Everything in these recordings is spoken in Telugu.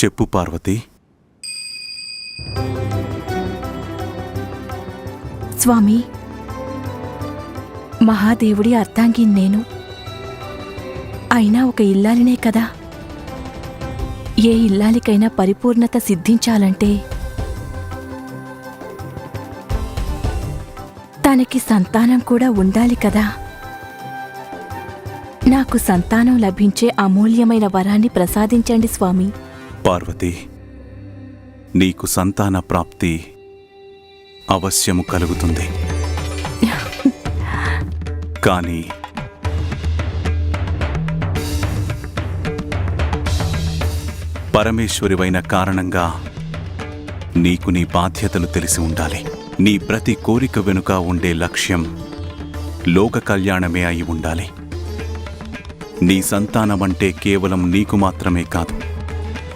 చెప్పు పార్వతి. స్వామి, మహాదేవుడి అర్ధాంగి నేను. అయినా ఒక ఇల్లాలినే కదా. ఏ ఇల్లాలికైనా పరిపూర్ణత సిద్ధించాలంటే తనకి సంతానం కూడా ఉండాలి కదా. నాకు సంతానం లభించే అమూల్యమైన వరాన్ని ప్రసాదించండి స్వామి. పార్వతి, నీకు సంతాన ప్రాప్తి అవశ్యము కలుగుతుంది. కానీ పరమేశ్వరివైన కారణంగా నీకు నీ బాధ్యతలు తెలిసి ఉండాలి. నీ ప్రతి కోరిక వెనుక ఉండే లక్ష్యం లోక కళ్యాణమే అయి ఉండాలి. నీ సంతానమంటే కేవలం నీకు మాత్రమే కాదు,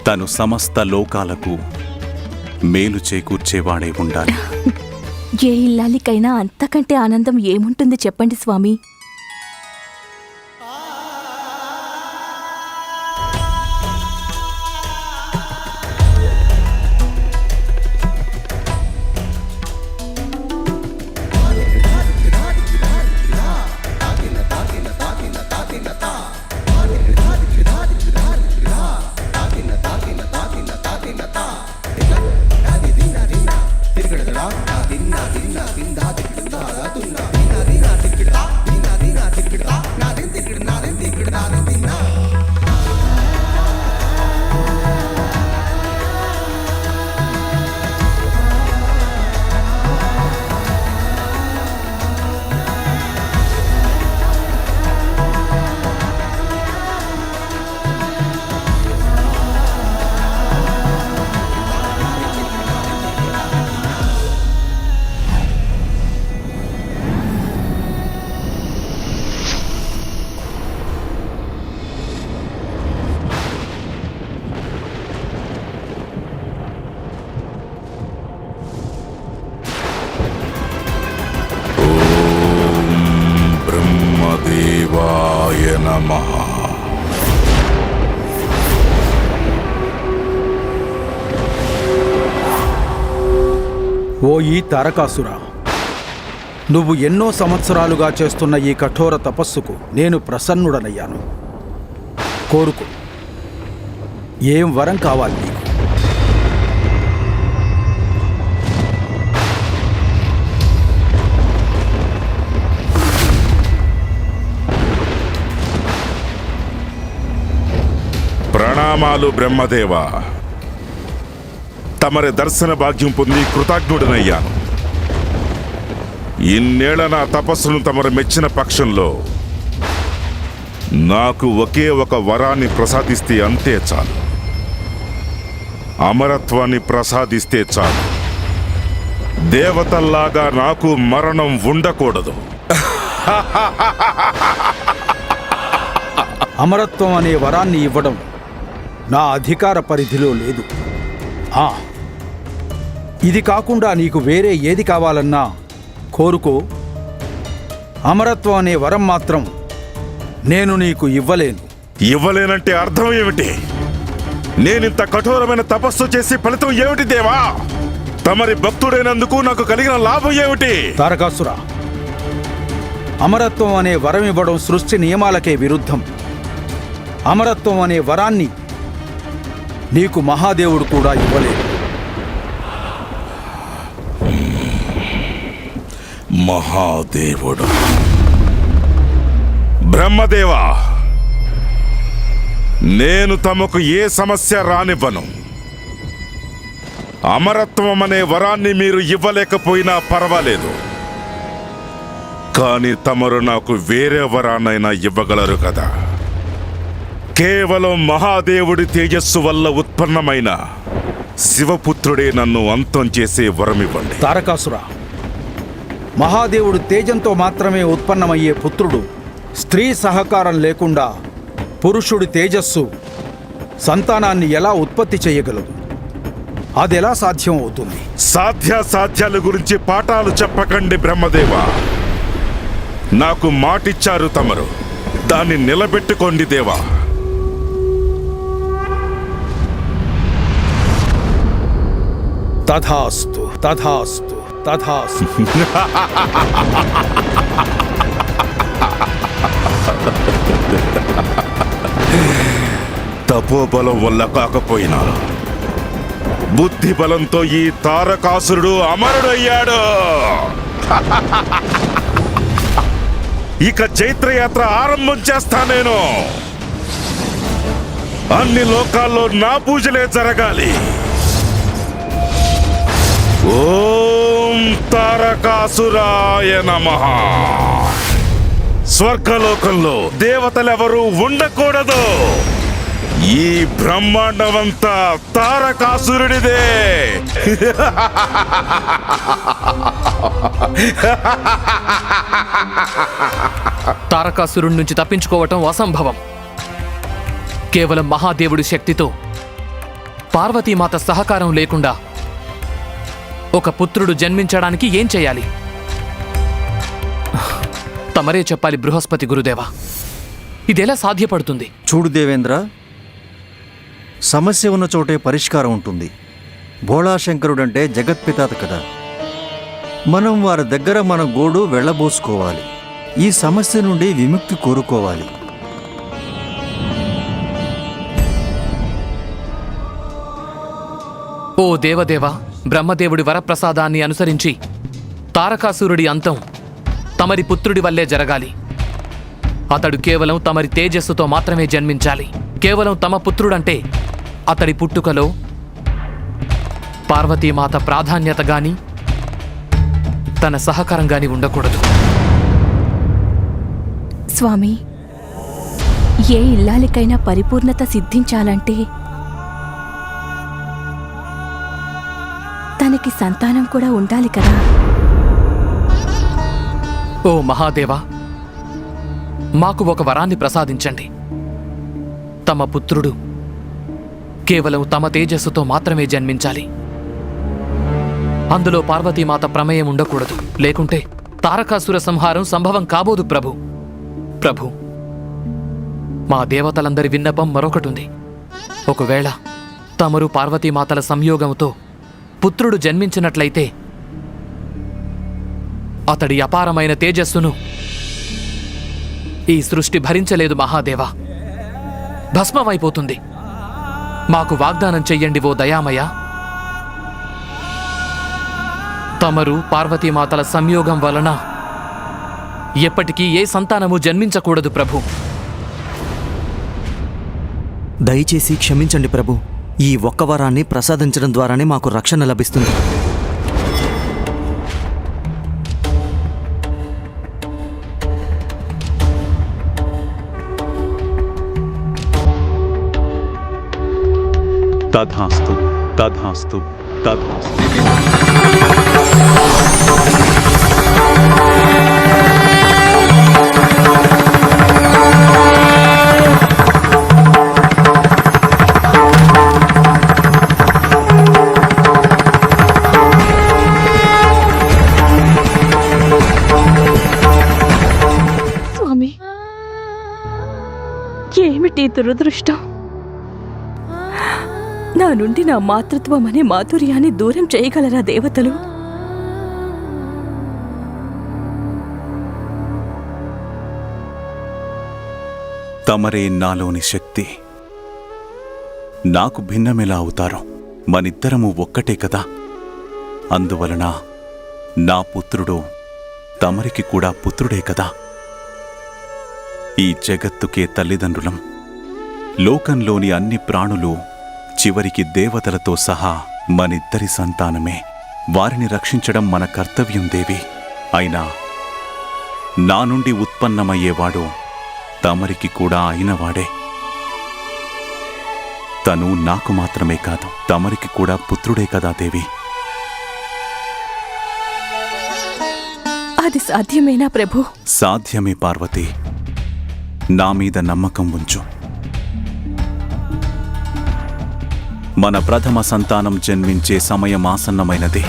తను సమస్త లోకాలకు మేలు చేకూర్చేవాడే ఉండాలి. ఏ ఇల్లాలికైనా అంతకంటే ఆనందం ఏముంటుంది చెప్పండి స్వామి. దేవాయ నమః. ఓ ఈ తారకాసురా, నువ్వు ఎన్నో సంవత్సరాలుగా చేస్తున్న ఈ కఠోర తపస్సుకు నేను ప్రసన్నుడనయ్యాను. కోరుకో, ఏం వరం కావాలి నీకు? ప్రణామాలు బ్రహ్మదేవా. తమరి దర్శన భాగ్యం పొంది కృతజ్ఞుడనయ్యాను. ఇన్నేళ్ల నా తపస్సును తమరు మెచ్చిన పక్షంలో నాకు ఒకే ఒక వరాన్ని ప్రసాదిస్తే అంతే చాలు. అమరత్వాన్ని ప్రసాదిస్తే చాలు. దేవతల్లాగా నాకు మరణం ఉండకూడదు. అమరత్వం అనే వరాన్ని ఇవ్వడం నా అధికార పరిధిలో లేదు. ఇది కాకుండా నీకు వేరే ఏది కావాలన్నా కోరుకో. అమరత్వం అనే వరం మాత్రం నేను నీకు ఇవ్వలేను. ఇవ్వలేనంటే అర్థం ఏమిటి? నేనింత కఠోరమైన తపస్సు చేసి ఫలితం ఏమిటి దేవా? తమరి భక్తుడైనందుకు నాకు కలిగిన లాభం ఏమిటి? తారకాసురా, అమరత్వం అనే వరం ఇవ్వడం సృష్టి నియమాలకే విరుద్ధం. అమరత్వం అనే వరాన్ని నీకు మహాదేవుడు కూడా ఇవ్వలేదు. మహాదేవుడు? బ్రహ్మదేవా, నేను తమకు ఏ సమస్య రానివ్వను. అమరత్వం అనే వరాన్ని మీరు ఇవ్వలేకపోయినా పర్వాలేదు. కానీ తమరు నాకు వేరే వరాన్నైనా ఇవ్వగలరు కదా. కేవలం మహాదేవుడి తేజస్సు వల్ల ఉత్పన్నమైన శివపుత్రుడే నన్ను అంతం చేసే వరమివ్వండి. తారకాసురా, మహాదేవుడు తేజంతో మాత్రమే ఉత్పన్నమయ్యే పుత్రుడు స్త్రీ సహకారం లేకుండా పురుషుడి తేజస్సు సంతానాన్ని ఎలా ఉత్పత్తి చేయగలదు? అదెలా సాధ్యం అవుతుంది? సాధ్యాసాధ్యాల గురించి పాఠాలు చెప్పకండి బ్రహ్మదేవా. నాకు మాటిచ్చారు తమరు, దాన్ని నిలబెట్టుకోండి దేవా. తథాస్తు తథాస్తు తథాస్తు. తపోబలం వల్ల కాకపోయినా బుద్ధి బలంతో ఈ తారకాసురుడు అమరుడయ్యాడు. ఇక చైత్రయాత్ర ఆరంభం చేస్తా నేను. అన్ని లోకాల్లో నా పూజలే జరగాలి. ఓం తారకాసురాయ నమః. స్వర్గలోకంలో దేవతలెవరూ ఉండకూడదు. ఈ బ్రహ్మాండమంతా తారకాసురుడిదే. తారకాసురుడి నుంచి తప్పించుకోవటం అసంభవం. కేవలం మహాదేవుడి శక్తితో, పార్వతీమాత సహకారం లేకుండా ఒక పుత్రుడు జన్మించడానికి ఏం చేయాలి? తమరే చెప్పాలి బృహస్పతి గురుదేవా. ఇదెలా సాధ్యపడుతుంది? చూడు దేవేంద్ర, సమస్య ఉన్న చోటే పరిష్కారం ఉంటుంది. భోళాశంకరుడంటే జగత్పితాత కదా. మనం వారి దగ్గర మన గోడు వెళ్ళబోసుకోవాలి. ఈ సమస్య నుండి విముక్తి కోరుకోవాలి. ఓ దేవదేవ, బ్రహ్మదేవుడి వరప్రసాదాన్ని అనుసరించి తారకాసురుడి అంతం తమరి పుత్రుడి వల్లే జరగాలి. అతడు కేవలం తమరి తేజస్సుతో మాత్రమే జన్మించాలి. కేవలం తమ పుత్రుడంటే అతడి పుట్టుకలో పార్వతీమాత ప్రాధాన్యత గాని తన సహకారం గాని ఉండకూడదు. స్వామి, ఏ ఇల్లాలికైనా పరిపూర్ణత సిద్ధించాలంటే తనకి సంతానం కూడా ఉండాలి కదా. ఓ మహాదేవా, మాకు ఒక వరాన్ని ప్రసాదించండి. తమ పుత్రుడు కేవలం తమ తేజస్సుతో మాత్రమే జన్మించాలి. అందులో పార్వతీమాత ప్రమేయం ఉండకూడదు. లేకుంటే తారకాసుర సంహారం సంభవం కాబోదు. ప్రభు, మా దేవతలందరి విన్నపం మరొకటుంది. ఒకవేళ తమరు పార్వతీమాతల సంయోగంతో పుత్రుడు జన్మించినట్లయితే అతడి అపారమైన తేజస్సును ఈ సృష్టి భరించలేదు మహాదేవా. భస్మమైపోతుంది. మాకు వాగ్దానం చెయ్యండి ఓ దయామయ. తమరు పార్వతీమాతల సంయోగం వలన ఎప్పటికీ ఏ సంతానము జన్మించకూడదు ప్రభు. దయచేసి క్షమించండి ప్రభు. ఈ ఒక్క వరాన్ని ప్రసాదించడం ద్వారానే మాకు రక్షణ లభిస్తుంది. తథాస్తు తథాస్తు తథాస్తు. స్వామి, ఏమిటి దురదృష్టం? నా నుండి నా మాతృత్వం అనే మాధుర్యాన్ని దూరం చేయగలరా దేవతలు? తమరే నాలోని శక్తి. నాకు భిన్నమెలా అవుతారు? మనిద్దరము ఒక్కటే కదా. అందువలన నా పుత్రుడు తమరికి కూడా పుత్రుడే కదా. ఈ జగత్తుకే తల్లిదండ్రులం. లోకంలోని అన్ని ప్రాణులు చివరికి దేవతలతో సహా మనిద్దరి సంతానమే. వారిని రక్షించడం మన కర్తవ్యం దేవి. అయినా నా నుండి ఉత్పన్నమయ్యేవాడు తమరికి కూడా అయినవాడే. తను నాకు మాత్రమే కాదు, తమరికి కూడా పుత్రుడే కదా దేవి. అది సాధ్యమేనా ప్రభు? సాధ్యమే పార్వతి. నా మీద నమ్మకం ఉంచు. మన ప్రథమ సంతానం జన్మించే సమయం ఆసన్నమైనది.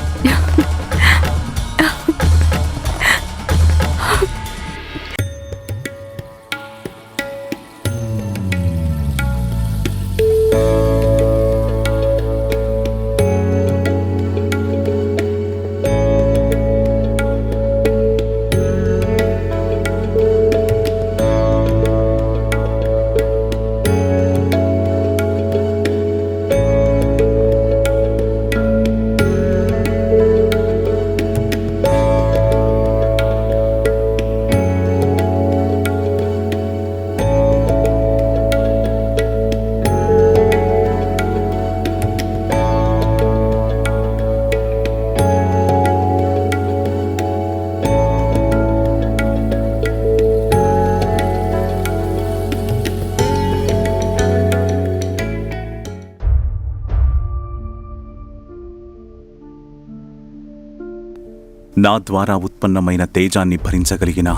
నా ద్వారా ఉత్పన్నమైన తేజాన్ని భరించగలిగిన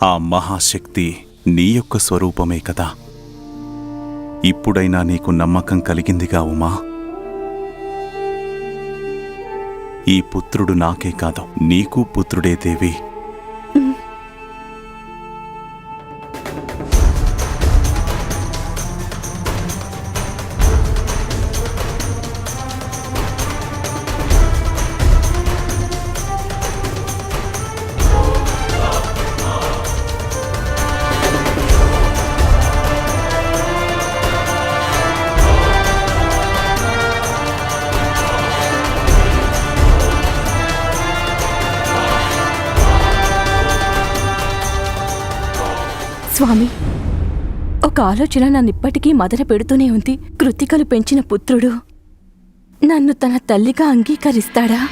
ఆ మహాశక్తి నీ యొక్క స్వరూపమే కదా. ఇప్పుడైనా నీకు నమ్మకం కలిగిందిగా ఉమా? ఈ పుత్రుడు నాకే కాదు, నీకు పుత్రుడే దేవి. స్వామి, ఒక ఆలోచన నన్నిప్పటికీ మదన పెడుతూనే ఉంది. కృత్తికలు పెంచిన పుత్రుడు నన్ను తన తల్లిగా అంగీకరిస్తాడా?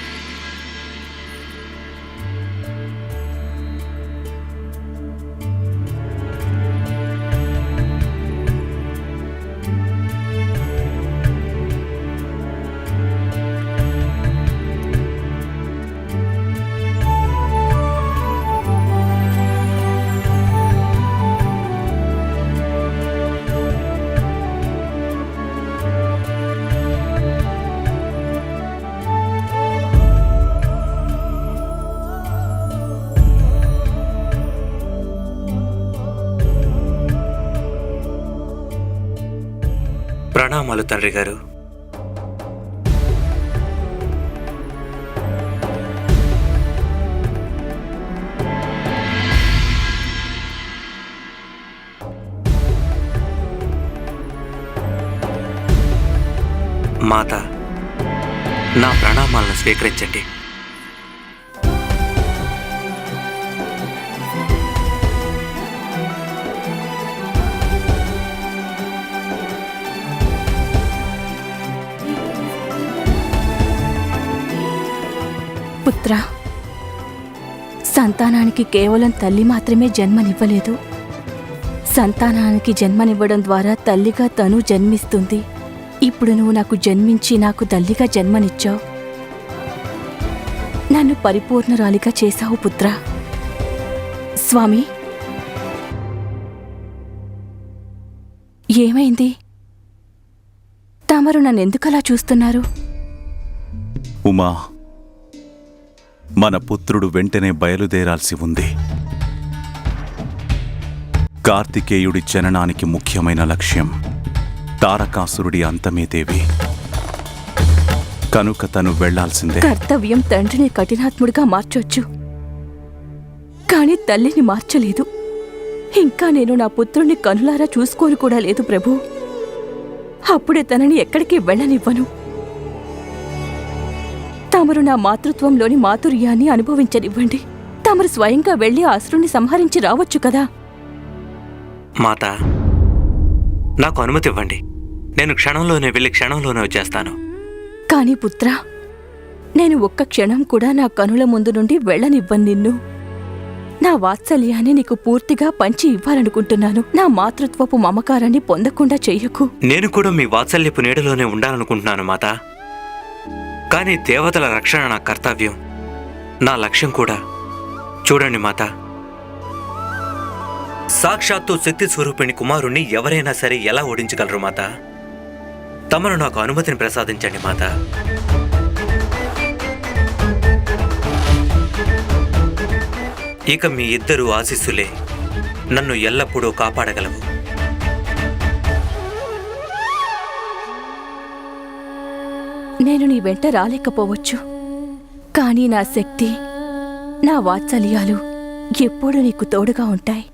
ప్రణామాలు తండ్రి గారు. మాత, నా ప్రణామాలను స్వీకరించండి. పుత్ర, సంతానానికి కేవలం తల్లి మాత్రమే జన్మనివ్వలేదు. సంతానానికి జన్మనివ్వడం ద్వారా తల్లిగా తను జన్మిస్తుంది. ఇప్పుడు నువ్వు నాకు జన్మించి నాకు తల్లిగా జన్మనిచ్చావు. నన్ను పరిపూర్ణురాలిగా చేశావు పుత్ర. స్వామి, ఏమైంది? తమరు నన్నెందుకలా చూస్తున్నారు? ఉమా, మన పుత్రుడు వెంటనే బయలుదేరాల్సి ఉంది. కార్తికేయుడి జననానికి ముఖ్యమైన లక్ష్యం తారకాసురుడి అంతమే దేవి. కనుక తను వెళ్లాల్సిందే. కర్తవ్యం తండ్రిని కఠినాత్ముడిగా మార్చొచ్చు, కాని తల్లిని మార్చలేదు. ఇంకా నేను నా పుత్రుణ్ణి కనులారా చూసుకోను కూడా లేదు ప్రభు. అప్పుడే తనని ఎక్కడికి వెళ్ళనివ్వను. తమరు నా మాతృత్వంలోని మాధుర్యాన్ని అనుభవించనివ్వండి. తమరు స్వయంగా వెళ్లి అసురుణ్ణి సంహరించి రావచ్చు కదా. మాత, నాకు అనుమతి ఇవ్వండి. నేను క్షణంలోనే వెళ్ళి క్షణంలోనే వచ్చేస్తాను. కాని పుత్ర, నేను ఒక్క క్షణం కూడా నా కనుల ముందు నుండి వెళ్ళనివ్వను నిన్ను. నా వాత్సల్యాన్ని నీకు పూర్తిగా పంచి ఇవ్వాలనుకుంటున్నాను. నా మాతృత్వపు మమకారాన్ని పొందకుండా చెయ్యకు. నేను కూడా మీ వాత్సల్యపు నీడలోనే ఉండాలనుకుంటున్నాను మాత. కానీ దేవతల రక్షణ నా కర్తవ్యం, నా లక్ష్యం కూడా. చూడండి మాత, సాక్షాత్తు శక్తి స్వరూపిణి కుమారుణ్ణి ఎవరైనా సరే ఎలా ఓడించగలరు మాత? తమను నాకు అనుమతిని ప్రసాదించండి మాత. ఇక మీ ఇద్దరు ఆశీస్సులే నన్ను ఎల్లప్పుడూ కాపాడగలవు. నేను నీ వెంట రాలేకపోవచ్చు, కానీ నా శక్తి, నా వాత్సల్యాలు ఎప్పుడూ నీకు తోడుగా ఉంటాయి.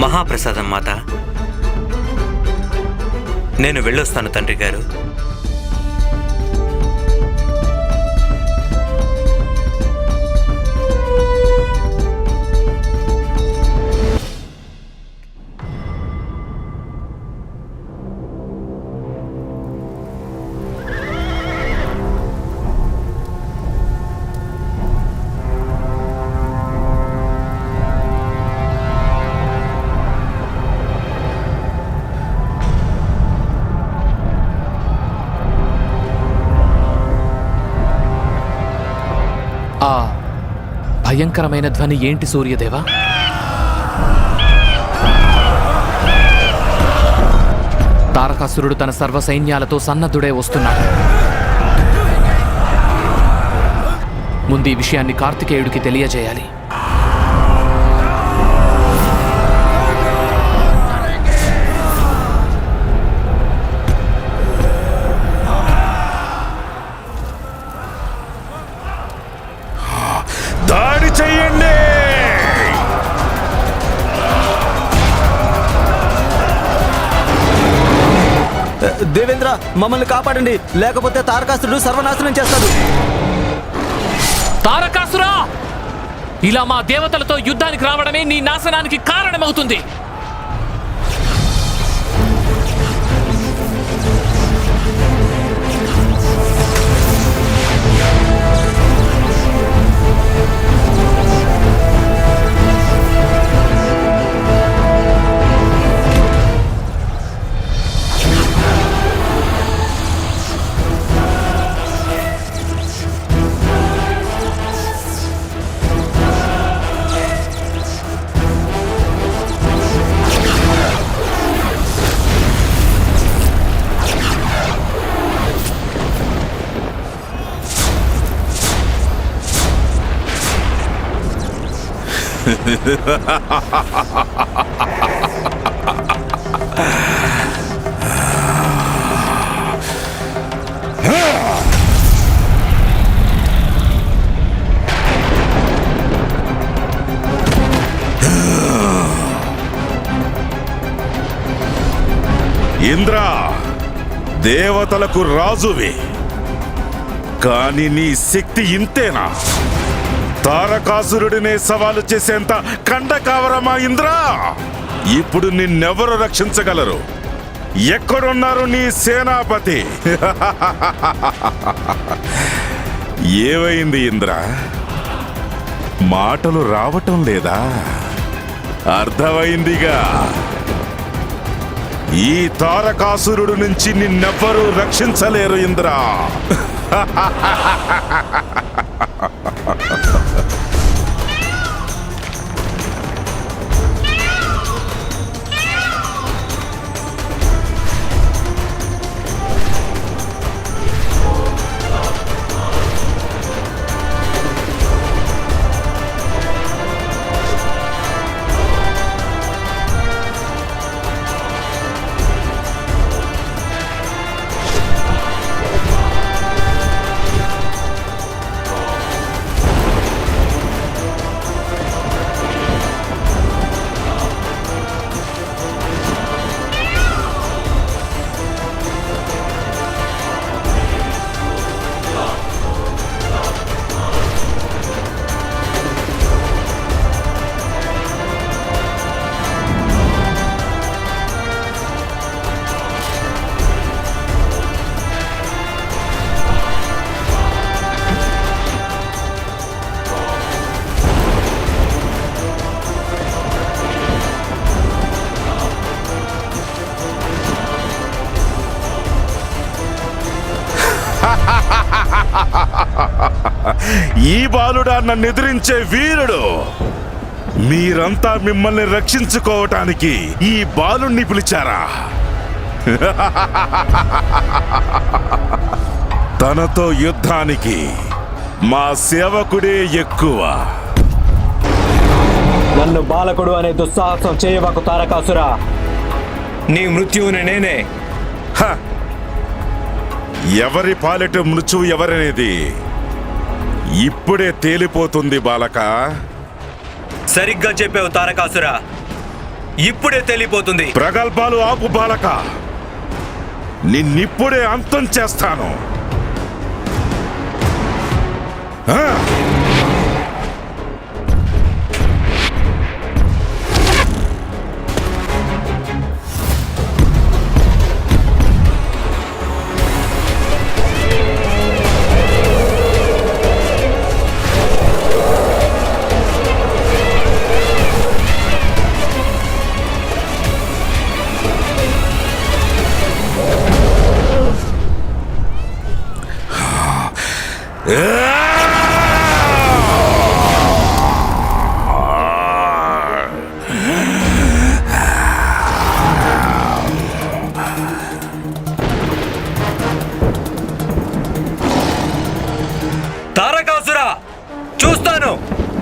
మహాప్రసాదం మాత. నేను వెళ్ళొస్తాను తండ్రి గారు. భయంకరమైన ధ్వని ఏంటి సూర్యదేవా? తారకాసురుడు తన సర్వ సైన్యాలతో సన్నద్ధుడై వస్తున్నాడు. ముందు ఈ విషయాన్ని కార్తికేయుడికి తెలియజేయాలి. దాడి చెయ్యండి! దేవేంద్ర, మమ్మల్ని కాపాడండి, లేకపోతే తారకాసురుడు సర్వనాశనం చేస్తాడు. తారకాసురా! ఇలా మా దేవతలతో యుద్ధానికి రావడమే నీ నాశనానికి కారణమవుతుంది. ఇంద్ర, దేవతలకు రాజువి, కాని నీ శక్తి ఇంతేనా? తారకాసురుడినే సవాలు చేసేంత కండకావరమా ఇంద్ర? ఇప్పుడు నిన్నెవరు రక్షించగలరు? ఎక్కడున్నారు నీ సేనాపతి? ఏమైంది ఇంద్ర? మాటలు రావటం లేదా? అర్థమైందిగా, ఈ తారకాసురుడు నుంచి నిన్నెవ్వరూ రక్షించలేరు ఇంద్ర. ఈ బాలుడా నన్ను ఎదిరించే వీరుడు? మీరంతా మిమ్మల్ని రక్షించుకోవటానికి ఈ బాలుణ్ణి పిలిచారా? తనతో యుద్ధానికి మా సేవకుడే ఎక్కువ. నన్ను బాలకుడు అనే దుస్సాహసం చేయవకు తారకాసురా. నీ మృత్యువుని నేనే. ఎవరి పాలిట మృత్యువు ఎవరనేది ఇప్పుడే తేలిపోతుంది బాలక. సరిగ్గా చెప్పావు తారకాసురా, ఇప్పుడే తేలిపోతుంది. ప్రగల్భాలు ఆపు బాలక, నిన్నిప్పుడే అంతం చేస్తాను.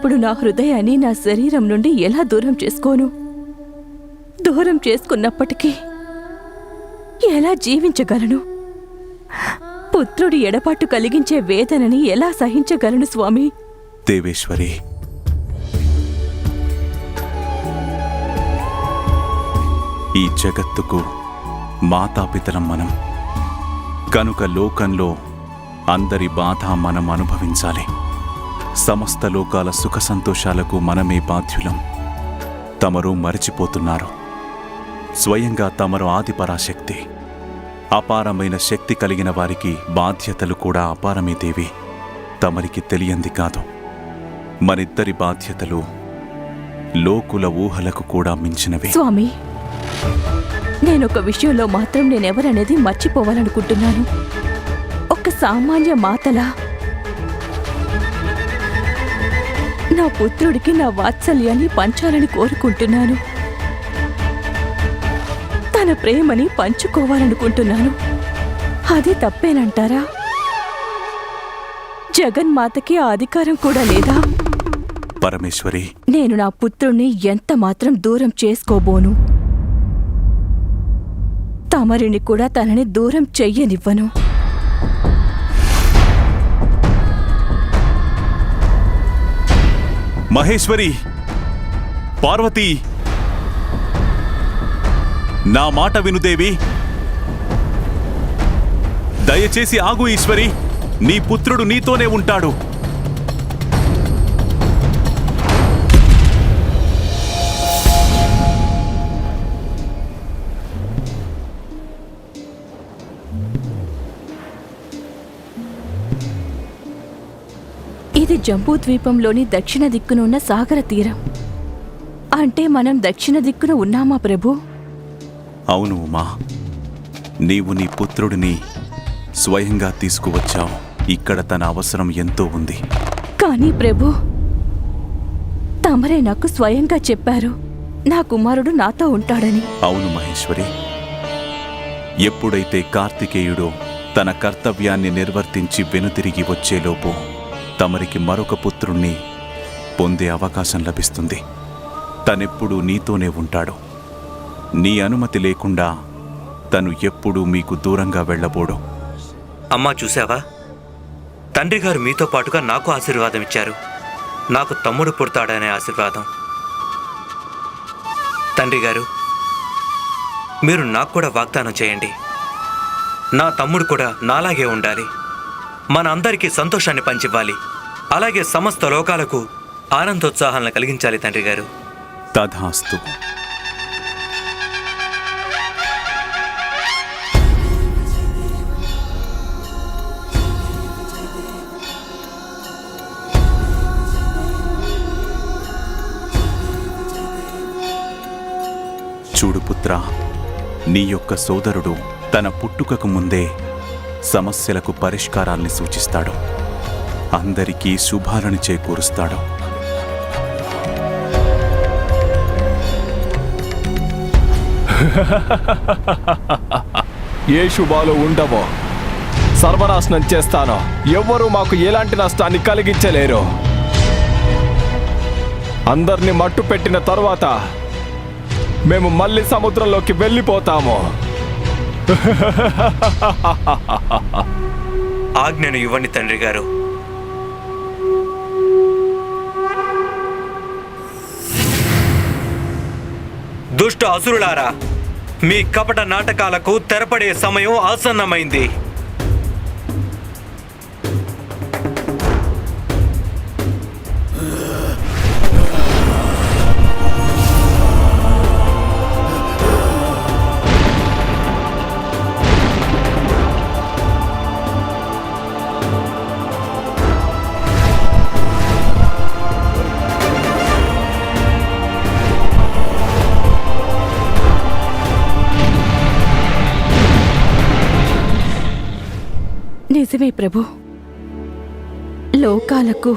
నేనిప్పుడు నా హృదయాన్ని నా శరీరం నుండి ఎలా దూరం చేసుకోను? దూరం చేసుకున్నప్పటికీ ఎలా జీవించగలను? పుత్రుడి ఎడపాటు కలిగించే వేదనని ఎలా సహించగలను స్వామి? దేవేశ్వరి, ఈ జగత్తుకు మాతాపితరం మనం కనుక లోకంలో అందరి బాధ మనం అనుభవించాలి. సమస్త లోకాల సుఖ సంతోషాలకు మనమే బాధ్యులం. తమరు మరిచిపోతున్నారు. స్వయంగా తమరు ఆదిపరాశక్తి. అపారమైన శక్తి కలిగిన వారికి బాధ్యతలు కూడా అపారమే దేవి. తమరికి తెలియంది కాదు. మనిద్దరి బాధ్యతలు లోకుల ఊహలకు కూడా మించినవి. స్వామి, నేనొక విషయంలో మాత్రం నేనెవరనేది మర్చిపోవాలనుకుంటున్నాను. ఒక సామాన్య మాతలా నా పుత్రుడికి నా వాత్సల్యాన్ని పంచాలని కోరుకుంటున్నాను. తన ప్రేమని పంచుకోవాలనుకుంటున్నాను. అది తప్పేనంటారా? జగన్మాతకి ఆ అధికారం కూడా లేదా? పరమేశ్వరి, నేను నా పుత్రుణ్ణి ఎంత మాత్రం దూరం చేసుకోబోను. తమరిని కూడా తనని దూరం చెయ్యనివ్వను. మహేశ్వరి, పార్వతి, నా మాట వినుదేవి. దయచేసి ఆగు ఈశ్వరి. నీ పుత్రుడు నీతోనే ఉంటాడు. ఇది జంబూద్వీపంలోని దక్షిణ దిక్కున ఉన్న సాగర తీరం. అంటే మనం దక్షిణ దిక్కున ఉన్నామా ప్రభు? అవును ఉమా, నీవు నీ పుత్రుడిని స్వయంగా తీసుకువచ్చావు. ఇక్కడ తన అవసరం ఎంతో ఉంది. కానీ ప్రభు, తమరే నాకు స్వయంగా చెప్పారు నా కుమారుడు నాతో ఉంటాడని. అవును మహేశ్వరి, ఎప్పుడైతే కార్తికేయుడు తన కర్తవ్యాన్ని నిర్వర్తించి వెనుతిరిగి వచ్చేలోపు తమరికి మరొక పుత్రుణ్ణి పొందే అవకాశం లభిస్తుంది. తనెప్పుడూ నీతోనే ఉంటాడు. నీ అనుమతి లేకుండా తను ఎప్పుడూ మీకు దూరంగా వెళ్ళబోడు. అమ్మా, చూసావా? తండ్రి గారు మీతో పాటుగా నాకు ఆశీర్వాదం ఇచ్చారు. నాకు తమ్ముడు పుడతాడనే ఆశీర్వాదం. తండ్రి గారు, మీరు నాకు కూడా వాగ్దానం చేయండి. నా తమ్ముడు కూడా నాలాగే ఉండాలి. మన అందరికీ సంతోషాన్ని పంచివ్వాలి. అలాగే సమస్త లోకాలకు ఆనందోత్సాహాలను కలిగించాలి తండ్రి గారు. తథాస్తు. చూడు పుత్ర, నీ యొక్క సోదరుడు తన పుట్టుకకు ముందే సమస్యలకు పరిష్కారాల్ని సూచిస్తాడు. అందరికీ శుభాలను చేకూరుస్తాడు. ఏ శుభాలు ఉండవో, సర్వనాశనం చేస్తానో. ఎవ్వరూ మాకు ఎలాంటి నష్టాన్ని కలిగించలేరు. అందరినీ మట్టు పెట్టిన తరువాత మేము మళ్ళీ సముద్రంలోకి వెళ్ళిపోతాము. ఆజ్ఞను ఇవ్వండి తండ్రి గారు. దుష్ట అసురులారా, మీ కపట నాటకాలకు తెరపడే సమయం ఆసన్నమైంది. నిజమే ప్రభు. లోకాలకు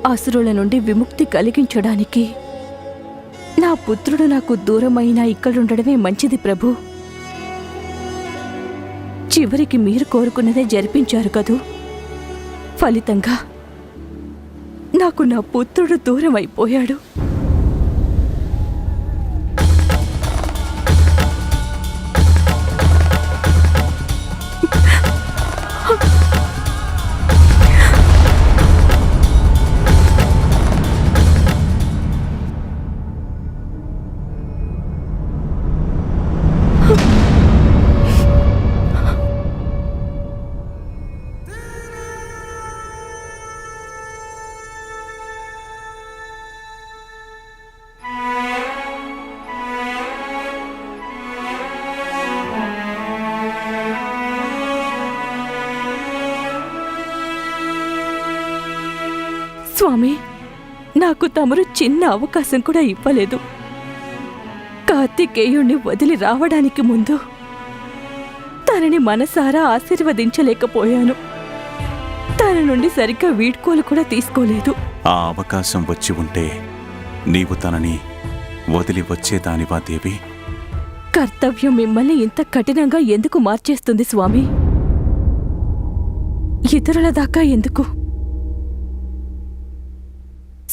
అసురుల నుండి విముక్తి కలిగించడానికి నా పుత్రుడు నాకు దూరమైనా ఇక్కడుండడమే మంచిది ప్రభు. చివరికి మీరు కోరుకున్నదే జరిపించారు కదూ. ఫలితంగా నాకు నా పుత్రుడు దూరం అయిపోయాడు. స్వామి, నాకు తమరు చిన్న అవకాశం కూడా ఇవ్వలేదు. కార్తికేయుణ్ణి వదిలి రావడానికి ముందు తనని మనసారా ఆశీర్వదించలేకపోయాను. తన నుండి సరిగ్గా వీడ్కోలు కూడా తీసుకోలేదు. ఆ అవకాశం వచ్చి ఉంటే నీవు తనని వదిలి వచ్చేదానివా దేవి? కర్తవ్యం మిమ్మల్ని ఇంత కఠినంగా ఎందుకు మార్చేస్తుంది స్వామి? ఇతరుల దాకా ఎందుకు?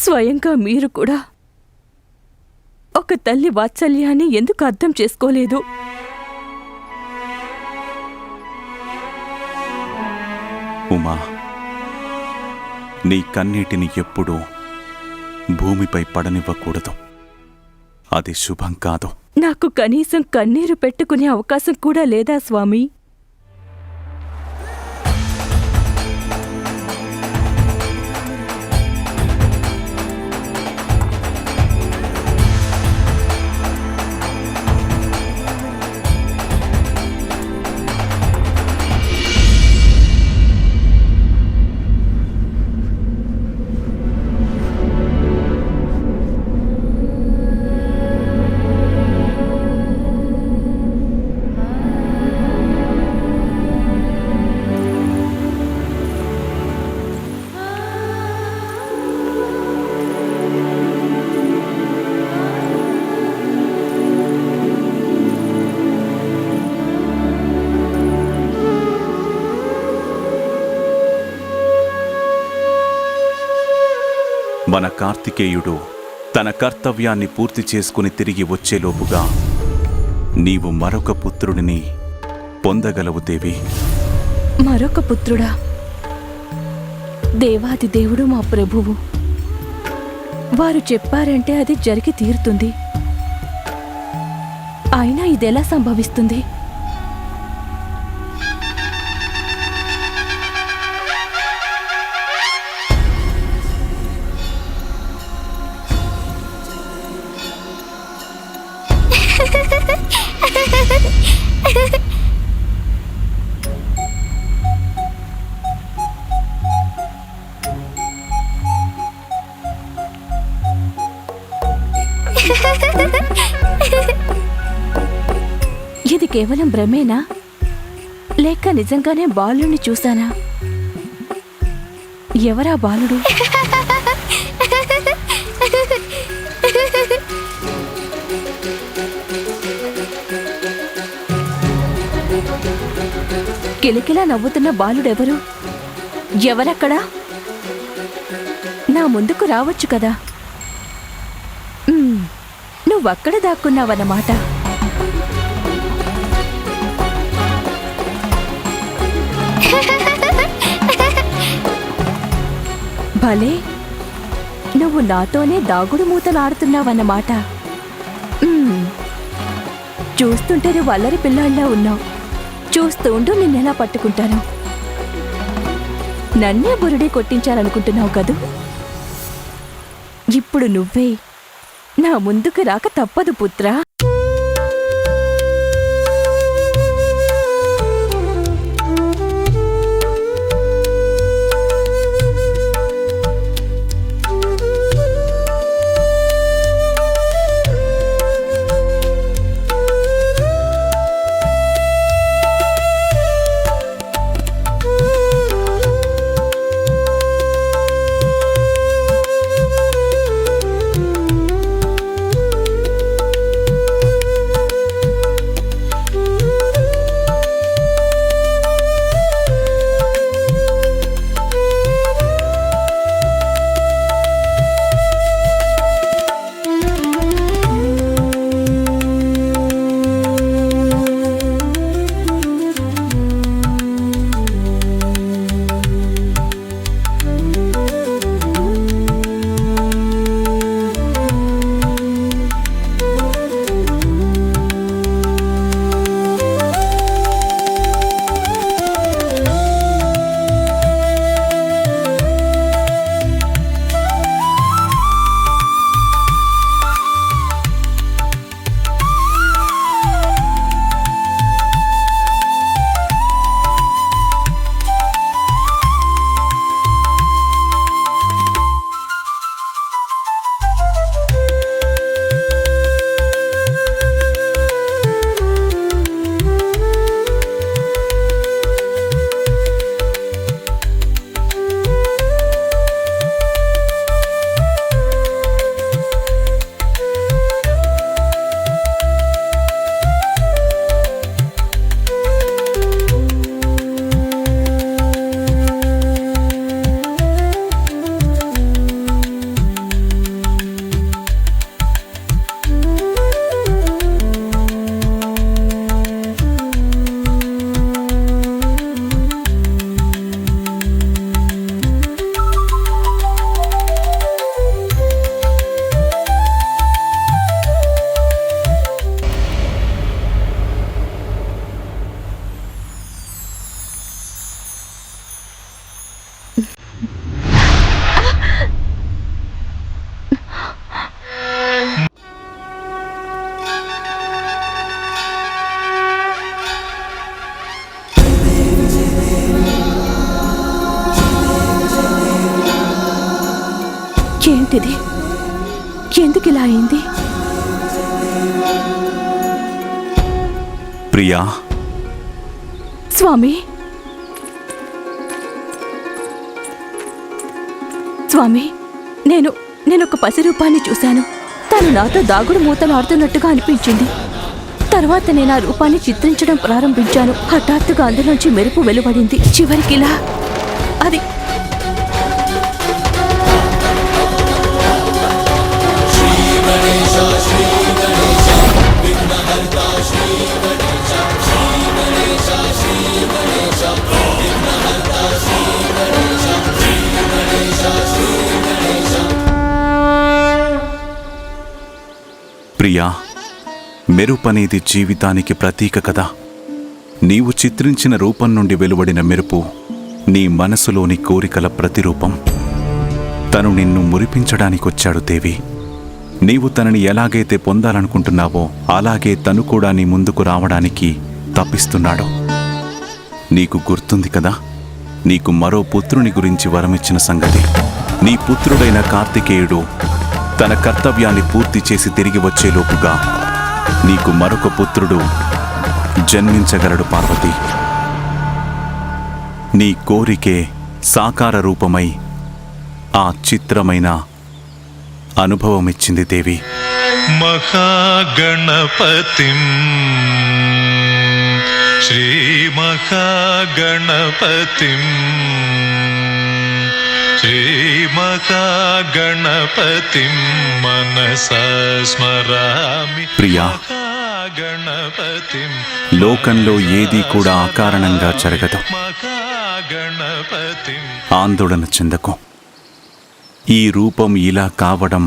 స్వయంగా మీరు కూడా ఒక తల్లి వాత్సల్యాన్ని ఎందుకు అర్థం చేసుకోలేదు? ఉమా, నీ కన్నీటిని ఎప్పుడూ భూమిపై పడనివ్వకూడదు. అది శుభం కాదు. నాకు కనీసం కన్నీరు పెట్టుకునే అవకాశం కూడా లేదా స్వామి? మన కార్తికేయుడు తన కర్తవ్యాన్ని పూర్తి చేసుకుని తిరిగి వచ్చేలోపుగా నీవు మరొక పుత్రుడిని పొందగలవు దేవి. మరొక పుత్రుడా? దేవాది దేవుడు మా ప్రభువు. వారు చెప్పారంటే అది జరిగి తీరుతుంది. అయినా ఇదెలా సంభవిస్తుంది? ఇది కేవలం భ్రమేనా, లేక నిజంగానే బాలుని చూశానా? ఎవరా బాలుడు? కిలకిలా నవ్వుతున్న బాలుడెవరు? ఎవరక్కడా? నా ముందుకు రావచ్చు కదా. నువ్వక్కడ దాక్కున్నావన్నమాట. భలే, నువ్వు నాతోనే దాగుడు మూతలాడుతున్నావన్నమాట. చూస్తుంటే నువ్వు అల్లరి పిల్లాళ్ళ ఉన్నావు. చూస్తూ ఉండు, నిన్నెలా పట్టుకుంటాను. నన్నే బురుడి కొట్టించాలనుకుంటున్నావు కదూ? ఇప్పుడు నువ్వే నా ముందుకు రాక తప్పదు పుత్రా. ఏమిటిది? ఎందుకు ఇలా అయింది? ప్రియా, స్వామి, స్వామి, నేనొక పసిరూపాన్ని చూశాను. తను నాతో దాగుడు మూతలు ఆడుతున్నట్టుగా అనిపించింది. తర్వాత నేను ఆ రూపాన్ని చిత్రించడం ప్రారంభించాను. హఠాత్తుగా అందులోంచి మెరుపు వెలువడింది. చివరికిలా అది ప్రియా, మెరుపనేది జీవితానికి ప్రతీక కదా. నీవు చిత్రించిన రూపం నుండి వెలువడిన మెరుపు నీ మనసులోని కోరికల ప్రతిరూపం. తను నిన్ను మురిపించడానికొచ్చాడు దేవి. నీవు తనని ఎలాగైతే పొందాలనుకుంటున్నావో అలాగే తను కూడా నీ ముందుకు రావడానికి తప్పిస్తున్నాడు. నీకు గుర్తుంది కదా, నీకు మరో పుత్రుని గురించి వరమిచ్చిన సంగతి. నీ పుత్రుడైన కార్తికేయుడు తన కర్తవ్యాన్ని పూర్తి చేసి తిరిగి వచ్చేలోపుగా నీకు మరొక పుత్రుడు జన్మించగలడు పార్వతి. నీ కోరికే సాకార రూపమై ఆ చిత్రమైన అనుభవమిచ్చింది దేవి. మహాగణపతిం శ్రీ మహాగణపతిం శ్రీ మహాగణపతిం మనసా స్మరామి. ప్రియా, మహాగణపతిం లోకంలో ఏదీ కూడా అకారణంగా జరగదు. మహాగణపతిం ఆందోళన చెందకు. ఈ రూపం ఇలా కావడం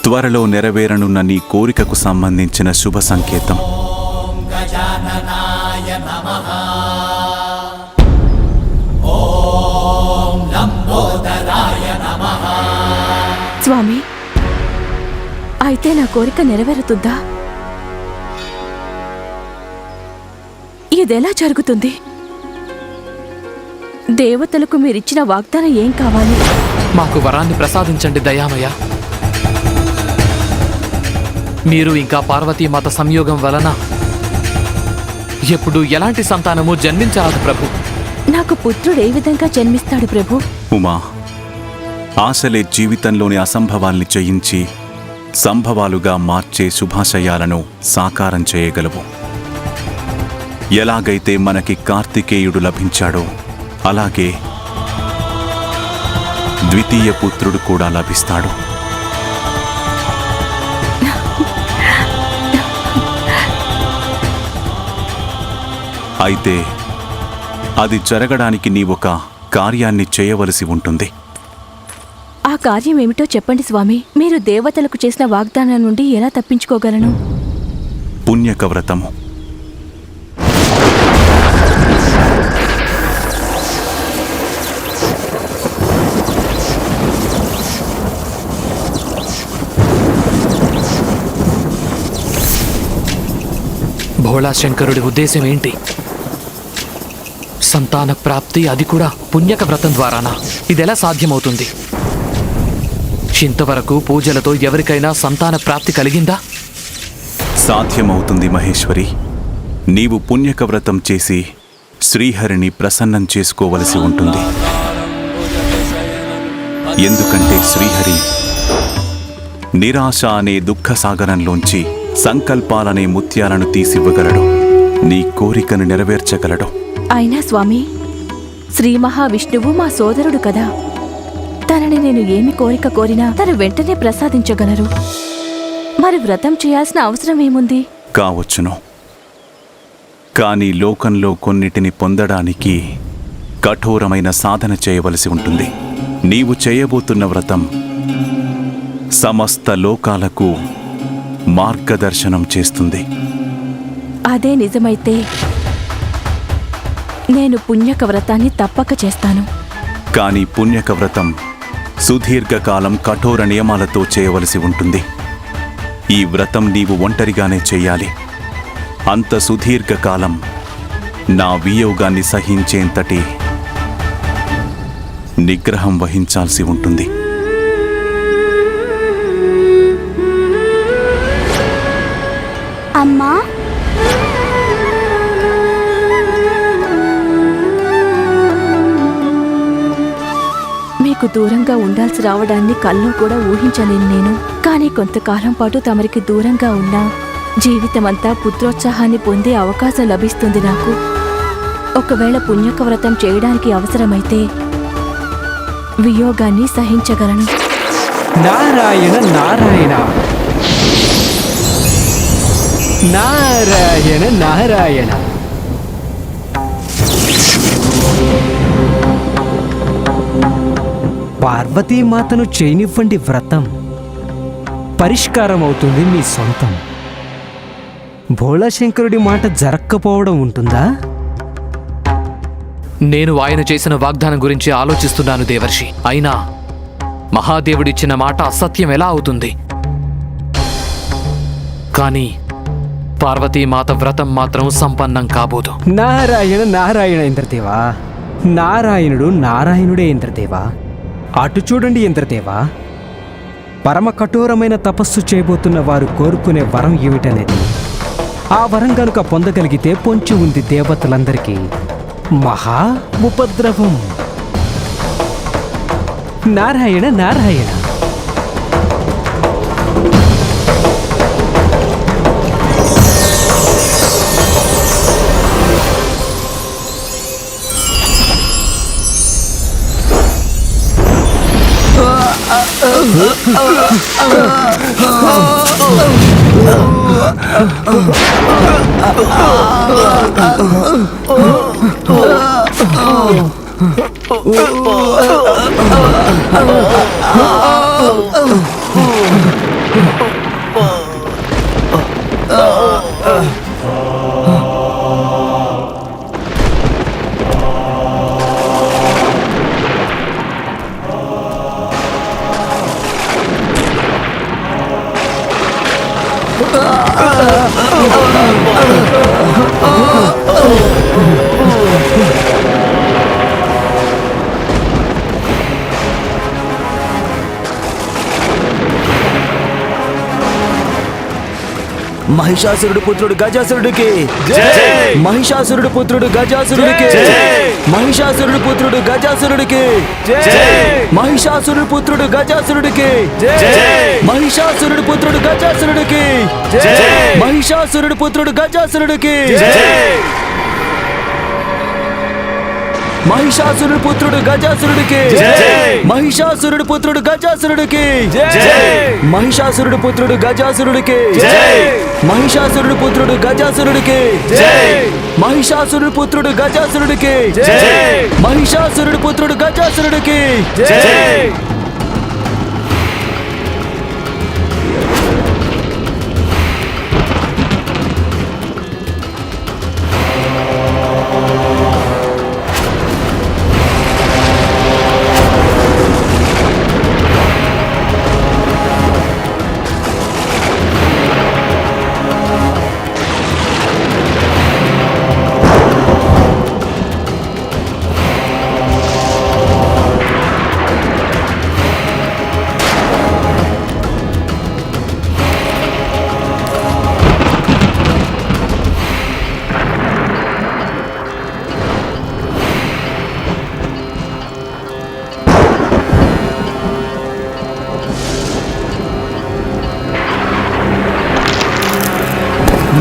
త్వరలో నెరవేరనున్న నీ కోరికకు సంబంధించిన శుభ సంకేతం. స్వామి, అయితే నా కోరిక నెరవేరుతుందా? ఇదెలా జరుగుతుంది? దేవతలకు మీరిచ్చిన వాగ్దానం ఏం కావాలి? మాకు వరాన్ని ప్రసాదించండి దయామయ. మీరు ఇంకా పార్వతీమాత సంయోగం వలన ఎప్పుడు ఎలాంటి సంతానము జన్మించరాదు ప్రభు. నాకు పుత్రుడు ఏ విధంగా జన్మిస్తాడు ప్రభు? ఉమా, ఆశలే జీవితంలోని అసంభవాల్ని జయించి సంభవాలుగా మార్చే శుభాశయాలను సాకారం చేయగలవు. ఎలాగైతే మనకి కార్తికేయుడు లభించాడో అలాగే ద్వితీయ పుత్రుడు కూడా లభిస్తాడు. అయితే అది జరగడానికి నీవొక కార్యాన్ని చేయవలసి ఉంటుంది. ఆ కార్యం ఏమిటో చెప్పండి స్వామి. మీరు దేవతలకు చేసిన వాగ్దానం నుండి ఎలా తప్పించుకోగలను? పుణ్యక వ్రతము. భోళాశంకరుడి ఉద్దేశం ఏంటి? సంతాన ప్రాప్తి, అది కూడా పుణ్యక వ్రతం ద్వారానా? ఇదెలా సాధ్యమవుతుంది? ఇంతవరకు పూజలతో ఎవరికైనా సంతాన ప్రాప్తి కలిగిందా? సాధ్యమవుతుంది మహేశ్వరి. నీవు పుణ్యక వ్రతం చేసి శ్రీహరిని ప్రసన్నం చేసుకోవలసి ఉంటుంది. ఎందుకంటే శ్రీహరి నిరాశ అనే దుఃఖ సాగరంలోంచి సంకల్పాలనే ముత్యాలను తీసివ్వగలడు. నీ కోరికను నెరవేర్చగలడు. అయినా స్వామి, శ్రీ మహావిష్ణువు మా సోదరుడు కదా. తనని నేను ఏమి కోరిక కోరినా తను వెంటనే ప్రసాదించగలరు. మరి వ్రతం చేయాల్సిన అవసరం ఏముంది? కావచ్చును. కానీ లోకంలో కొన్నిటిని పొందడానికి కఠోరమైన సాధన చేయవలసి ఉంటుంది. నీవు చేయబోతున్న వ్రతం సమస్త లోకాలకు మార్గదర్శనం చేస్తుంది. అదే నిజమైతే నేను పుణ్యక వ్రతాన్ని తప్పక చేస్తాను. కానీ పుణ్యక వ్రతం సుదీర్ఘకాలం కఠోర నియమాలతో చేయవలసి ఉంటుంది. ఈ వ్రతం నీవు ఒంటరిగానే చెయ్యాలి. అంత సుదీర్ఘకాలం నా వియోగాన్ని సహించేంతటి నిగ్రహం వహించాల్సి ఉంటుంది. అమ్మా, మీకు దూరంగా ఉండాల్సి రావడాన్ని కల్లో కూడా ఊహించలేను నేను. కానీ కొంతకాలం పాటు తమరికి దూరంగా ఉన్నా జీవితమంతా పుత్రోత్సాహాన్ని పొందే అవకాశం లభిస్తుంది నాకు. ఒకవేళ పుణ్యక వ్రతం చేయడానికి అవసరమైతే వియోగాన్ని సహించగలను. నారాయణ నారాయణ నారాయణ నారాయణ. పార్వతీమాతను చేయనివ్వండి, వ్రతం పరిష్కారం అవుతుంది మీ సొంతం. భోళాశంకరుడి మాట జరక్కపోవడం ఉంటుందా? నేను ఆయన చేసిన వాగ్దానం గురించి ఆలోచిస్తున్నాను దేవర్షి. అయినా మహాదేవుడిచ్చిన మాట అసత్యం ఎలా అవుతుంది? కానీ పార్వతీమాత వ్రతం మాత్రం సంపన్నం కాబోదు. నారాయణ నారాయణ ఇంద్రదేవా. నారాయణుడు నారాయణుడే ఇంద్రదేవా. అటు చూడండి ఇంద్రదేవా, పరమ కఠోరమైన తపస్సు చేయబోతున్న వారు కోరుకునే వరం ఏమిటనేది. ఆ వరం గనుక పొందగలిగితే పొంచి ఉంది దేవతలందరికీ మహా ఉపద్రవం. నారాయణ నారాయణ. మహిషాసురుడు పుత్రుడు గజాసురుడికి, మహిషాసురుడు పుత్రుడు గజాసురుడికి, మహిషాసురుడు పుత్రుడు గజాసురుడికి, మహిషాసురుడు పుత్రుడు గజాసురుడికి, మహిషాసురుడు పుత్రుడు గజాసురుడికి, మహిషాసురుడు పుత్రుడు గజాసురుడికి, మహిషాసురుడు పుత్రుడు గజాసురుడికి, మహిషాసురుడు పుత్రుడు గజాసురుడికి, మహిషాసురుడు పుత్రుడు గజాసురుడికి, మహిషాసురుడు పుత్రుడు గజాసురుడికి, మహిషాసురుడు పుత్రుడు గజాసురుడికి, మహిషాసురుడు పుత్రుడు గజాసురుడికి.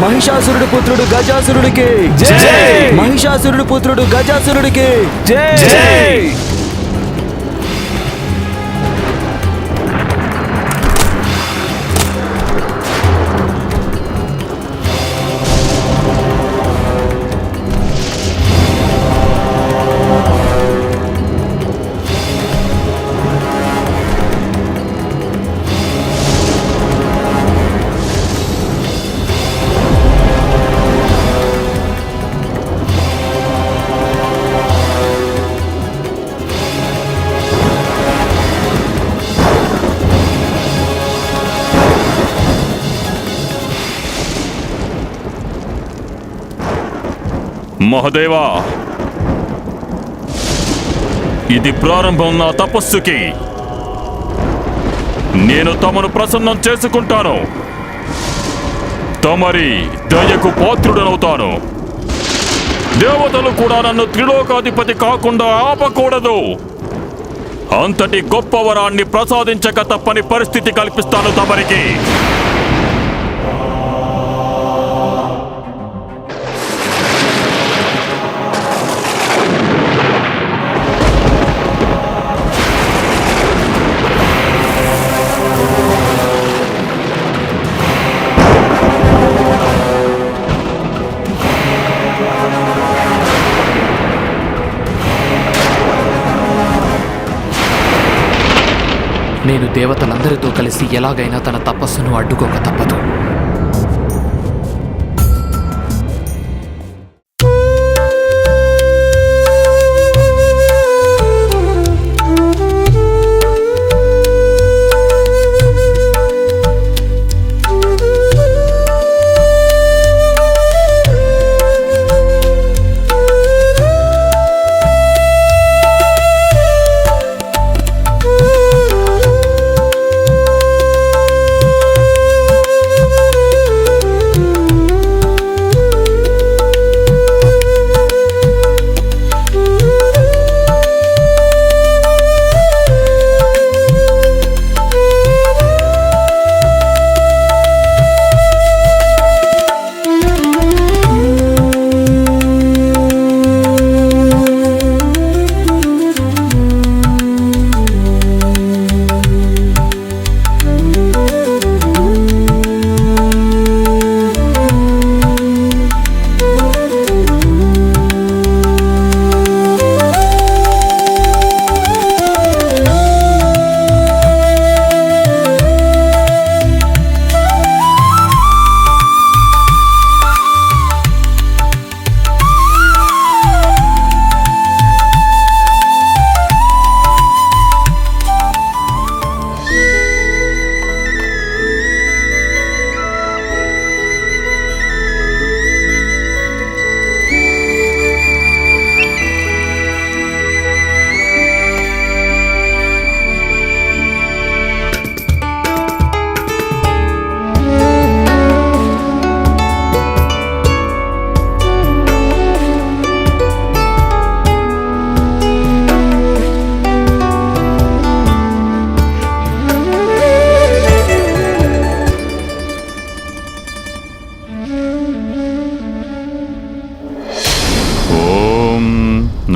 మహిషాసురుడు పుత్రుడు గజాసురుడికి, మహిషాసురుడు పుత్రుడు గజాసురుడికి. మహదేవా, ఇది ప్రారంభం నా తపస్సుకి. నేను తమను ప్రసన్నం చేసుకుంటాను. తమరి దయకు పాత్రుడనవుతాను. దేవతలు కూడా నన్ను త్రిలోకాధిపతి కాకుండా ఆపకూడదు. అంతటి గొప్ప వరాన్ని ప్రసాదించక తప్పని పరిస్థితి కల్పిస్తాను తమరికి. నేను దేవతలందరితో కలిసి ఎలాగైనా తన తపస్సును అడ్డుకోక తప్పదు.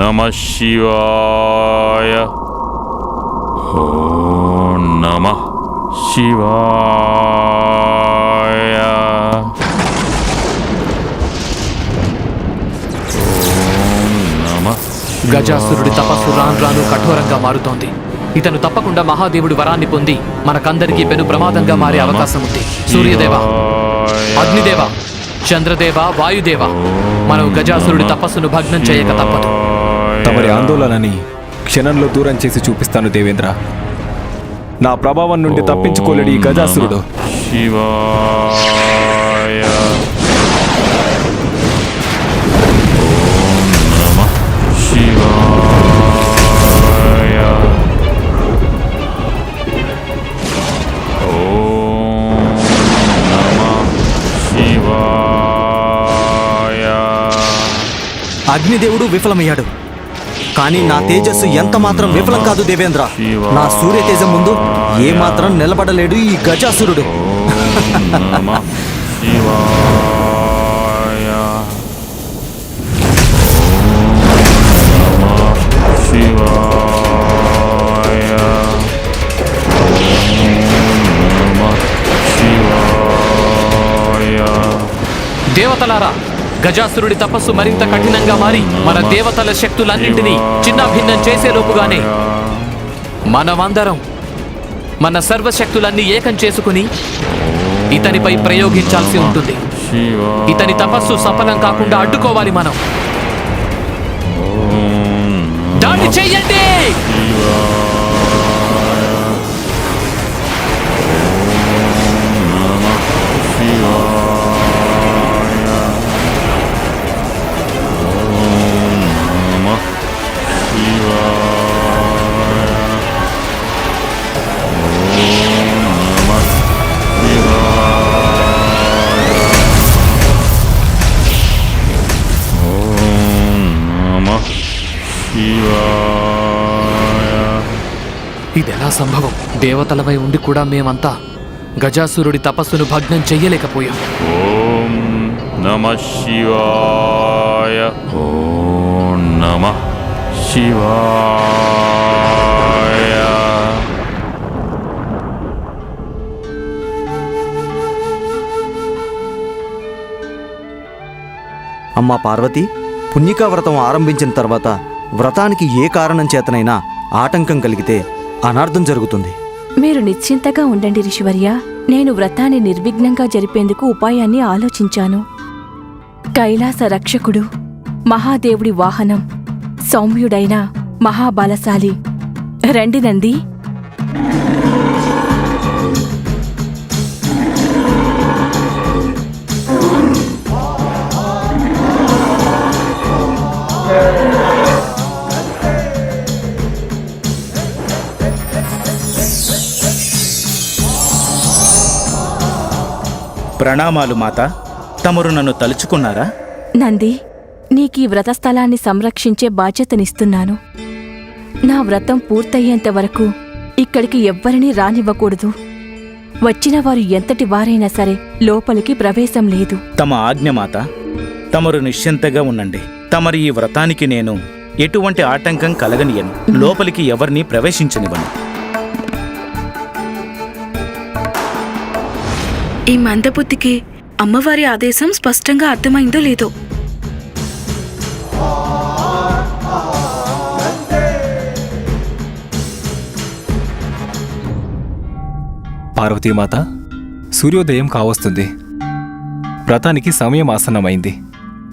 నమః శివాయ. ఓం నమః శివాయ. ఓం నమః. గజాసురుడి తపస్సు రాను రాను కఠోరంగా మారుతోంది. ఇతను తప్పకుండా మహాదేవుడి వరాన్ని పొంది మనకందరికీ పెను ప్రమాదంగా మారే అవకాశం ఉంది. సూర్యదేవ, అగ్నిదేవ, చంద్రదేవ, వాయుదేవ, మనం గజాసురుడి తపస్సును భగ్నం చేయక తప్పదు. తమరి ఆందోళనని క్షణంలో దూరం చేసి చూపిస్తాను దేవేంద్ర. నా ప్రభావం నుండి తప్పించుకోలేడు ఈ గజాసురుడు. శివాయ. ఓం నమః శివాయ. ఓం నమః శివాయ. అగ్నిదేవుడు విఫలమయ్యాడు, కానీ నా తేజస్సు ఎంత మాత్రం విఫలం కాదు దేవేంద్ర. నా సూర్య తేజం ముందు ఏ మాత్రం నిలబడలేడు ఈ గజాసురుడు. దేవతలారా, గజాసురుడి తపస్సు మరింత కఠినంగా మారి మన దేవతల శక్తులన్నింటినీ చిన్నాభిన్నం చేసేలోపుగానే మనమందరం మన సర్వశక్తులన్నీ ఏకం చేసుకుని ఇతనిపై ప్రయోగించాల్సి ఉంటుంది. ఇతని తపస్సు సఫలం కాకుండా అడ్డుకోవాలి మనం. దాడి చెయ్యండి. శివాయ. ఇదెలా సంభవం? దేవతలపై ఉండి కూడా మేమంతా గజాసురుడి తపస్సును భగ్నం చెయ్యలేకపోయాం. ఓం నమః శివాయ. ఓం నమః శివాయ. అమ్మా పార్వతి, పుణ్యకా వ్రతం ఆరంభించిన తర్వాత వ్రతానికి ఏ కారణం చేతనైనా ఆటంకం కలిగితే అనార్థం జరుగుతుంది. మీరు నిశ్చింతగా ఉండండి రిషివర్య. నేను వ్రతాన్ని నిర్విఘ్నంగా జరిపేందుకు ఉపాయాన్ని ఆలోచించాను. కైలాస రక్షకుడు, మహాదేవుడి వాహనం, సౌమ్యుడైన మహాబలశాలి రండి నంది. ప్రణామాలు మాత. తమరు నన్ను తలుచుకున్నారా? నంది, నీకీ వ్రతస్థలాన్ని సంరక్షించే బాధ్యతనిస్తున్నాను. నా వ్రతం పూర్తయ్యేంత వరకు ఇక్కడికి ఎవ్వరినీ రానివ్వకూడదు. వచ్చిన వారు ఎంతటి వారైనా సరే లోపలికి ప్రవేశం లేదు. తమ ఆజ్ఞ మాత. తమరు నిశ్చింతగా ఉండండి. తమరి ఈ వ్రతానికి నేను ఎటువంటి ఆటంకం కలగనియను. లోపలికి ఎవరినీ ప్రవేశించనివ్వను. ఈ మందబుద్ధికి అమ్మవారి ఆదేశం స్పష్టంగా అర్థమైందో లేదో. పార్వతీమాత, సూర్యోదయం కావస్తుంది. వ్రతానికి సమయం ఆసన్నమైంది.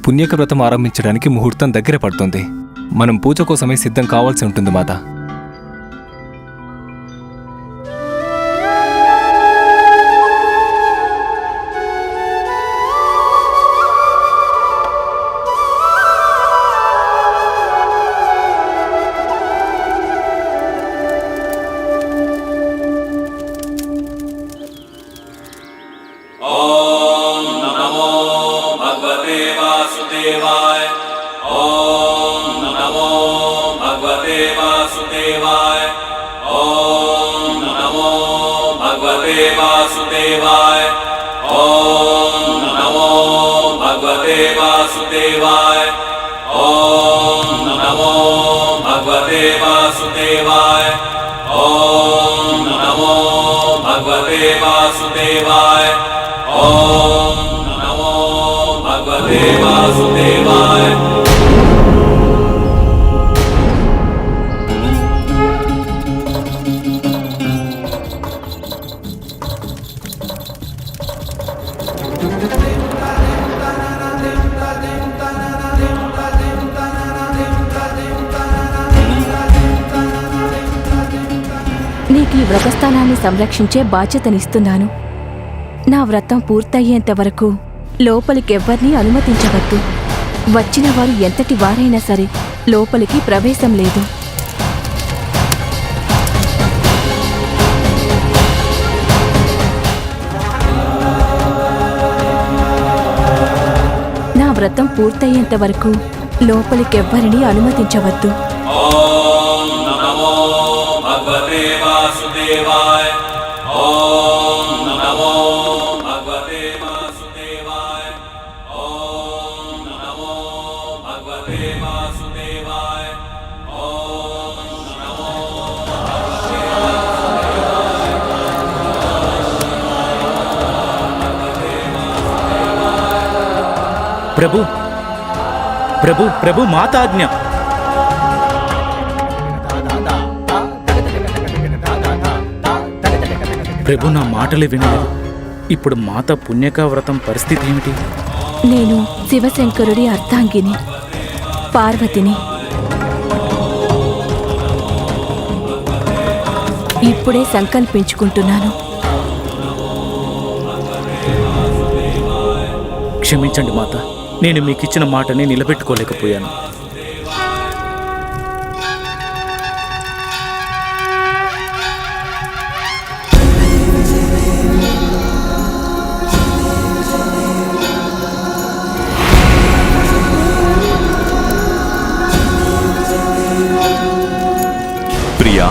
పుణ్యక వ్రతం ఆరంభించడానికి ముహూర్తం దగ్గర పడుతుంది. మనం పూజ కోసమే సిద్ధం కావాల్సి ఉంటుంది మాత. నీకీ వ్రతస్థానాన్ని సంరక్షించే బాధ్యతనిస్తున్నాను. నా వ్రతం పూర్తయ్యేంత వరకు లోపలికెవ్వర్నీ అనుమతించవద్దు. వచ్చిన వారు ఎంతటి వారైనా సరే లోపలికి ప్రవేశం లేదు. నా వ్రతం పూర్తయ్యేంత వరకు లోపలికెవ్వరినీ అనుమతించవద్దు. ప్రభు ప్రభు ప్రభు మాతాజ్ఞ. ప్రభు నా మాటలే వినలేదు. ఇప్పుడు మాత పుణ్యకా వ్రతం పరిస్థితి ఏమిటి? నేను శివశంకరుడి అర్ధాంగిని, పార్వతిని. ఇప్పుడే సంకల్పించుకుంటున్నాను. క్షమించండి మాత, నేను మీకిచ్చిన మాటని నిలబెట్టుకోలేకపోయాను. ప్రియా,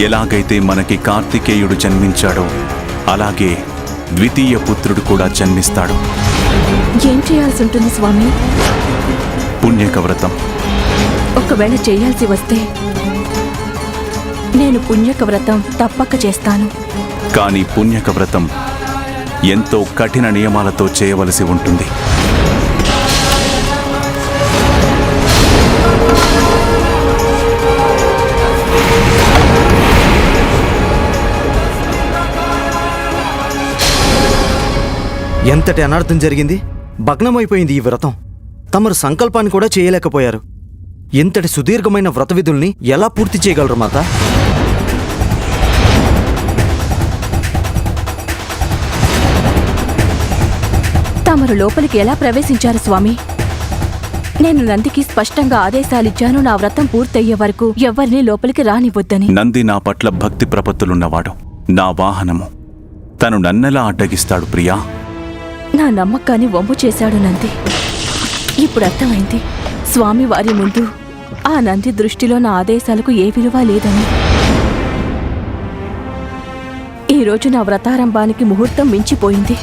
ఎలాగైతే మనకి కార్తికేయుడు జన్మించాడో అలాగే ద్వితీయ పుత్రుడు కూడా జన్మిస్తాడు. ఏం చేయాల్సి ఉంటుంది స్వామి? పుణ్యక వ్రతం. ఒకవేళ చేయాల్సి వస్తే నేను పుణ్యక వ్రతం తప్పక చేస్తాను. కానీ పుణ్యక వ్రతం ఎంతో కఠిన నియమాలతో చేయవలసి ఉంటుంది. ఎంతటి అనర్థం జరిగింది. భగ్నమైపోయింది ఈ వ్రతం. తమరు సంకల్పాన్ని కూడా చేయలేకపోయారు. ఇంతటి సుదీర్ఘమైన వ్రత విధుల్ని ఎలా పూర్తి చేయగలరు మాత? తమరు లోపలికి ఎలా ప్రవేశించారు స్వామి? నేను నందికి స్పష్టంగా ఆదేశాలిచ్చాను, నా వ్రతం పూర్తయ్యే వరకు ఎవరిని లోపలికి రానివ్వొద్దని. నంది నా పట్ల భక్తి ప్రపత్తులున్నవాడు, నా వాహనము. తను నన్నెలా అడ్డగిస్తాడు ప్రియా? నా నమ్మకాన్ని వమ్ము చేశాడు నంది. ఇప్పుడు అర్థమైంది స్వామి వారి ముందు ఆ నంది దృష్టిలో నా ఆదేశాలకు ఏ విలువ లేదని. ఈరోజు నా వ్రతారంభానికి ముహూర్తం మించిపోయింది.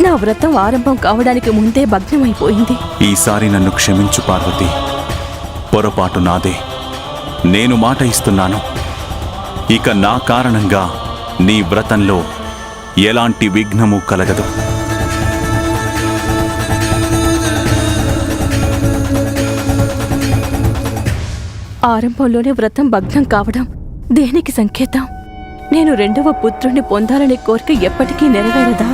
నా వ్రతం ఆరంభం కావడానికి ముందే భగ్నమైపోయింది. ఈసారి నన్ను క్షమించు పార్వతి. పొరపాటు నాదే. నేను మాట ఇస్తున్నాను, ఇక నా కారణంగా నీ వ్రతంలో ఎలాంటి విఘ్నము కలగదు. ఆరంభంలోనే వ్రతం భగ్నం కావడం దేనికి సంకేతం? నేను రెండవ పుత్రుణ్ణి పొందాలనే కోరిక ఎప్పటికీ నెరవేరదా?